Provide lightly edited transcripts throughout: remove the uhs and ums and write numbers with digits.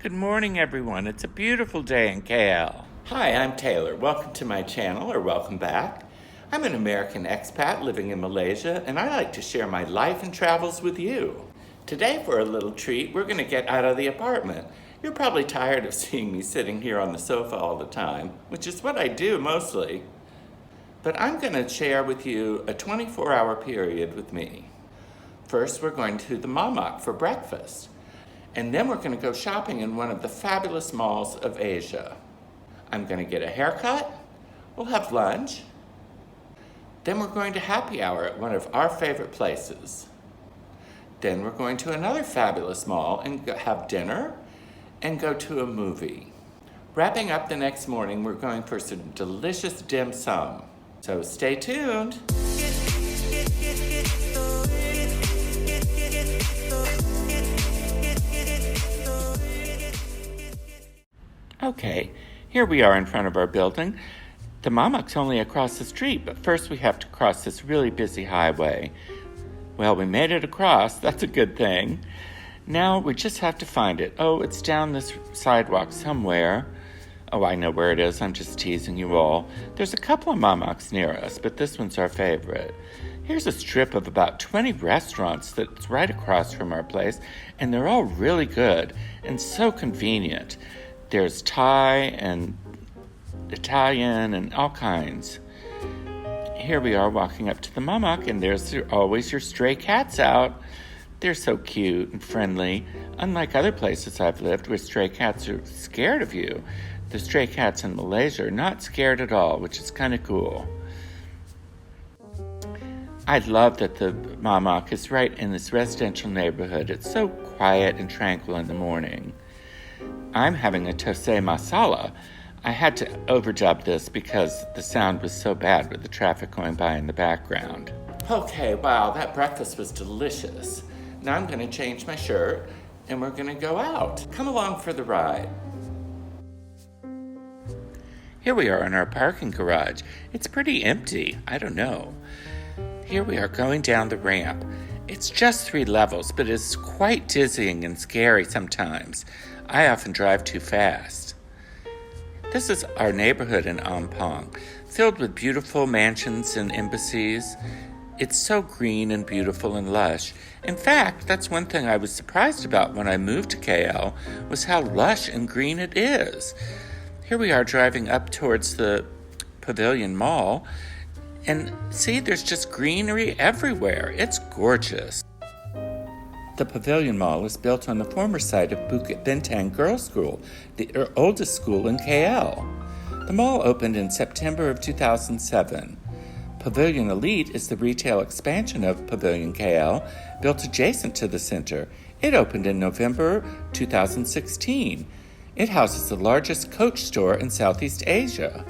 Good morning, everyone. It's a beautiful day in KL. Hi, I'm Taylor. Welcome to my channel, or welcome back. I'm an American expat living in Malaysia, and I like to share my life and travels with you. Today, for a little treat, we're going to get out of the apartment. You're probably tired of seeing me sitting here on the sofa all the time, which is what I do mostly. But I'm going to share with you a 24-hour period with me. First, we're going to the Mamak for breakfast. And then we're going to go shopping in one of the fabulous malls of Asia. I'm going to get a haircut. We'll have lunch. Then we're going to happy hour at one of our favorite places. Then we're going to another fabulous mall and have dinner and go to a movie. Wrapping up the next morning, we're going for some delicious dim sum. So stay tuned. Okay, here we are in front of our building. The Mamak's only across the street, but first we have to cross this really busy highway. Well, we made it across. That's a good thing. Now we just have to find it. Oh, it's down this sidewalk somewhere. Oh, I know where it is. I'm just teasing you all. There's a couple of Mamaks near us, but this one's our favorite. Here's a strip of about 20 restaurants that's right across from our place, and they're all really good and so convenient. There's Thai and Italian and all kinds. Here we are walking up to the Mamak, and there's always your stray cats out. They're so cute and friendly. Unlike other places I've lived where stray cats are scared of you, the stray cats in Malaysia are not scared at all, which is kind of cool. I love that the Mamak is right in this residential neighborhood. It's so quiet and tranquil in the morning. I'm having a tosai masala. I had to overdub this because the sound was so bad with the traffic going by in the background. Okay, wow, that breakfast was delicious. Now I'm going to change my shirt and we're going to go out. Come along for the ride. Here we are in our parking garage. It's pretty empty. I don't know. Here we are going down the ramp. It's just 3 levels, but it's quite dizzying and scary sometimes. I often drive too fast. This is our neighborhood in Ampang, filled with beautiful mansions and embassies. It's so green and beautiful and lush. In fact, that's one thing I was surprised about when I moved to KL, was how lush and green it is. Here we are driving up towards the Pavilion Mall, and see, there's just greenery everywhere. It's gorgeous. The Pavilion Mall is built on the former site of Bukit Bintang Girls' School, the oldest school in KL. The mall opened in September of 2007. Pavilion Elite is the retail expansion of Pavilion KL, built adjacent to the center. It opened in November 2016. It houses the largest Coach store in Southeast Asia.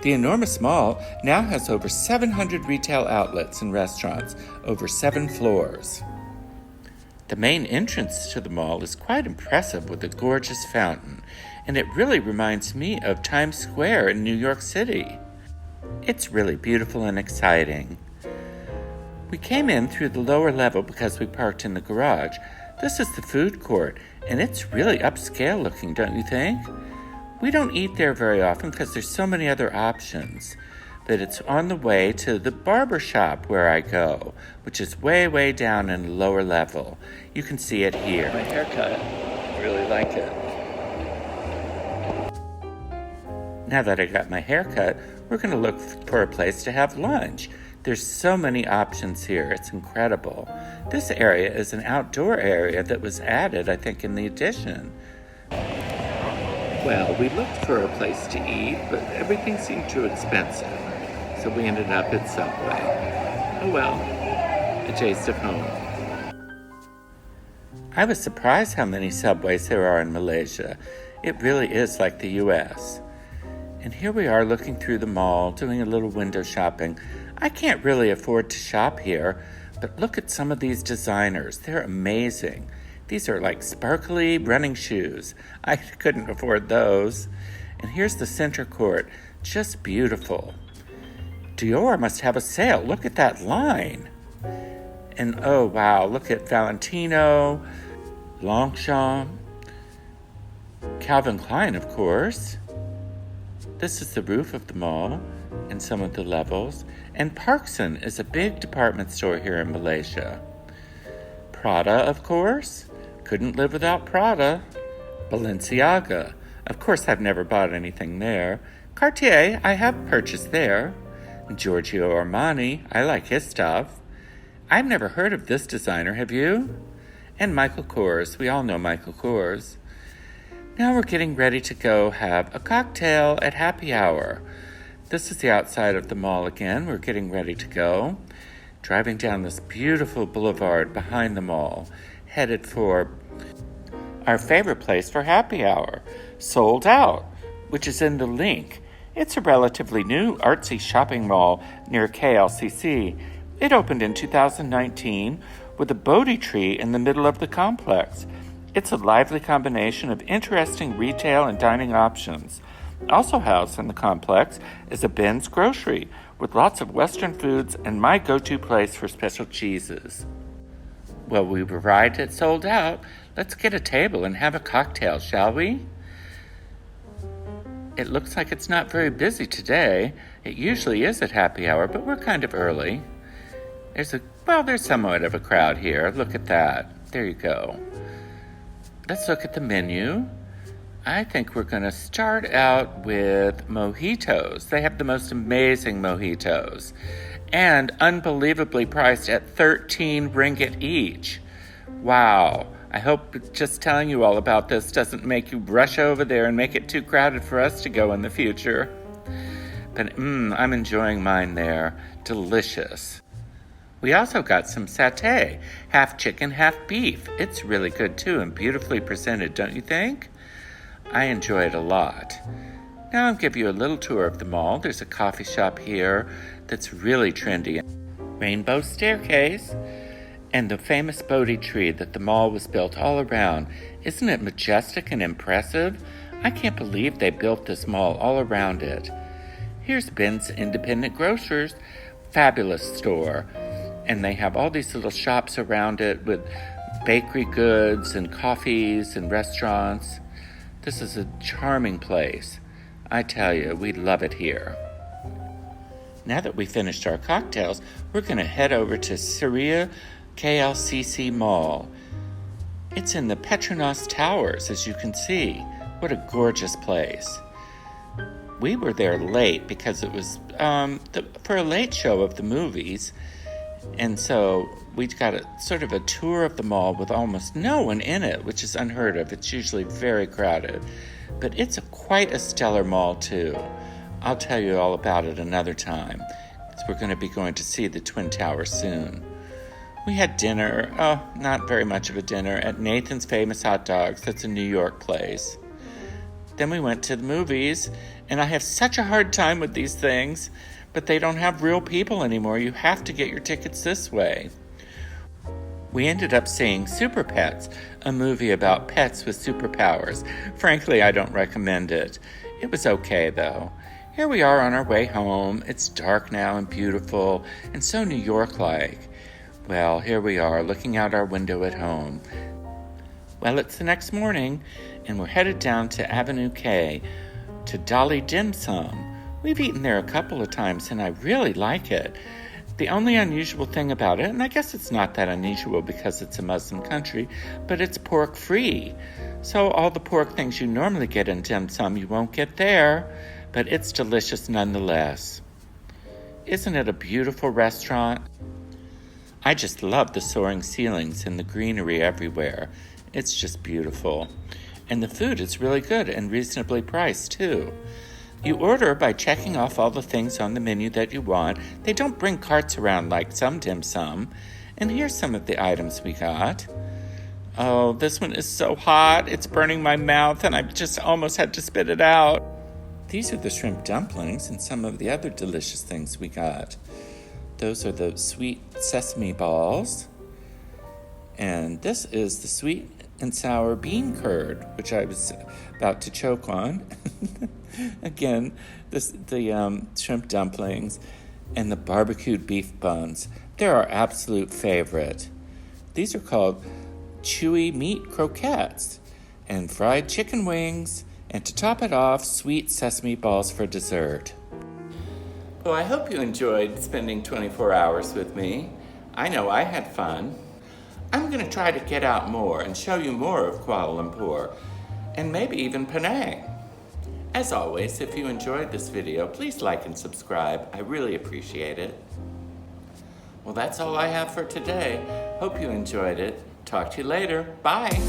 The enormous mall now has over 700 retail outlets and restaurants, over 7 floors. The main entrance to the mall is quite impressive with a gorgeous fountain, and it really reminds me of Times Square in New York City. It's really beautiful and exciting. We came in through the lower level because we parked in the garage. This is the food court, and it's really upscale looking, don't you think? We don't eat there very often because there's so many other options. But it's on the way to the barber shop where I go, which is way, way down in the lower level. You can see it here. My haircut, I really like it. Now that I got my haircut, we're going to look for a place to have lunch. There's so many options here. It's incredible. This area is an outdoor area that was added, I think, in the addition. Well, we looked for a place to eat, but everything seemed too expensive. So we ended up at Subway. Oh well, a taste of home. I was surprised how many Subways there are in Malaysia. It really is like the U.S. And here we are looking through the mall, doing a little window shopping. I can't really afford to shop here, but look at some of these designers. They're amazing. These are like sparkly running shoes. I couldn't afford those. And here's the center court, just beautiful. Dior must have a sale. Look at that line. And oh wow, look at Valentino, Longchamp. Calvin Klein, of course. This is the roof of the mall and some of the levels. And Parkson is a big department store here in Malaysia. Prada, of course. Couldn't live without Prada. Balenciaga. Of course, I've never bought anything there. Cartier, I have purchased there. Giorgio Armani, I like his stuff. I've never heard of this designer, have you? And Michael Kors, we all know Michael Kors. Now we're getting ready to go have a cocktail at happy hour. This is the outside of the mall again. We're getting ready to go. Driving down this beautiful boulevard behind the mall, headed for our favorite place for happy hour, Sold Out, which is in the Link. It's a relatively new artsy shopping mall near KLCC. It opened in 2019 with a Bodhi tree in the middle of the complex. It's a lively combination of interesting retail and dining options. Also housed in the complex is a Ben's Grocery with lots of Western foods and my go-to place for special cheeses. Well, we've arrived at Sold Out. Let's get a table and have a cocktail, shall we? It looks like it's not very busy today. It usually is at happy hour, but we're kind of early. There's somewhat of a crowd here. Look at that. There you go. Let's look at the menu. I think we're going to start out with mojitos. They have the most amazing mojitos and unbelievably priced at 13 ringgit each. Wow. I hope just telling you all about this doesn't make you rush over there and make it too crowded for us to go in the future. But I'm enjoying mine there. Delicious. We also got some satay, half chicken, half beef. It's really good too and beautifully presented, don't you think? I enjoy it a lot. Now I'll give you a little tour of the mall. There's a coffee shop here that's really trendy. Rainbow staircase and the famous Bodhi tree that the mall was built all around. Isn't it majestic and impressive? I can't believe they built this mall all around it. Here's Ben's Independent Grocers, fabulous store. And they have all these little shops around it with bakery goods and coffees and restaurants. This is a charming place. I tell you, we love it here. Now that we finished our cocktails, we're going to head over to Syria KLCC Mall. It's in the Petronas Towers, as you can see. What a gorgeous place. We were there late because it was for a late show of the movies. And so we got sort of a tour of the mall with almost no one in it, which is unheard of. It's usually very crowded. But it's quite a stellar mall, too. I'll tell you all about it another time, because we're going to be going to see the Twin Towers soon. We had dinner, not very much of a dinner, at Nathan's Famous Hot Dogs. That's a New York place. Then we went to the movies, and I have such a hard time with these things, but they don't have real people anymore. You have to get your tickets this way. We ended up seeing Super Pets, a movie about pets with superpowers. Frankly, I don't recommend it. It was okay, though. Here we are on our way home. It's dark now and beautiful, and so New York-like. Well, here we are, looking out our window at home. Well, it's the next morning, and we're headed down to Avenue K to Dolly Dim Sum. We've eaten there a couple of times, and I really like it. The only unusual thing about it, and I guess it's not that unusual because it's a Muslim country, but it's pork-free. So all the pork things you normally get in dim sum, you won't get there, but it's delicious nonetheless. Isn't it a beautiful restaurant? I just love the soaring ceilings and the greenery everywhere. It's just beautiful. And the food is really good and reasonably priced, too. You order by checking off all the things on the menu that you want. They don't bring carts around like some dim sum. And here's some of the items we got. Oh, this one is so hot. It's burning my mouth, and I just almost had to spit it out. These are the shrimp dumplings and some of the other delicious things we got. Those are the sweet sesame balls. And this is the sweet and sour bean curd, which I was about to choke on. Again, the shrimp dumplings and the barbecued beef buns. They're our absolute favorite. These are called chewy meat croquettes. and fried chicken wings, and to top it off, sweet sesame balls for dessert. Well, I hope you enjoyed spending 24 hours with me. I know I had fun. I'm going to try to get out more and show you more of Kuala Lumpur, and maybe even Penang. As always, if you enjoyed this video, please like and subscribe. I really appreciate it. Well, that's all I have for today. Hope you enjoyed it. Talk to you later. Bye.